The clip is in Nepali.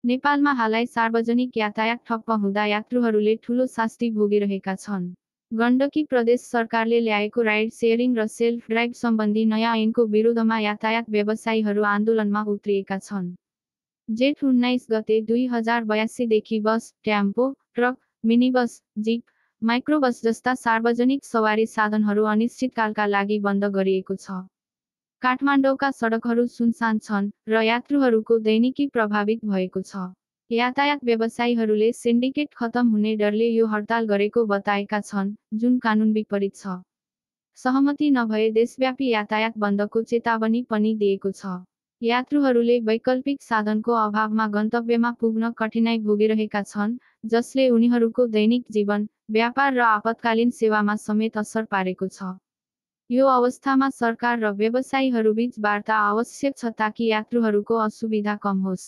नेपालमा हालै सार्वजनिक यातायात ठप्प हुँदा यात्रुहरूले ठूलो शास्ति भोगिरहेका छन्। गण्डकी प्रदेश सरकारले ल्याएको राइड शेयरिङ र सेल्फ ड्राइभ सम्बन्धी नयाँ ऐनको विरोधमा यातायात व्यवसायीहरू आन्दोलनमा उत्रिएका छन्। जेठ 19 गते 2082 देखि bus, tempo, truck, minibus, jeep, microbus जस्ता सार्वजनिक सवारी साधनहरू अनिश्चितकालका लागि बन्द गरिएको छ। काठमाडौँका सडकहरू सुनसान छन् र यात्रुहरूको दैनिकी प्रभावित भएको छ। यातायात व्यवसायीहरूले सिन्डिकेट खतम हुने डरले यो हडताल गरेको बताएका छन्, जुन कानुन विपरीत छ। सहमति नभए देशव्यापी यातायात बन्दको चेतावनी पनि दिएको छ। यात्रुहरूले वैकल्पिक साधनको अभावमा गन्तव्यमा पुग्न कठिनाइ भोगिरहेका छन्, जसले उनीहरूको दैनिक जीवन, व्यापार र आपतकालीन सेवामा समेत असर पारेको छ। यो अवस्थामा सरकार र व्यवसायीहरूबीच वार्ता आवश्यक छ ताकि यात्रुहरूको असुविधा कम होस्।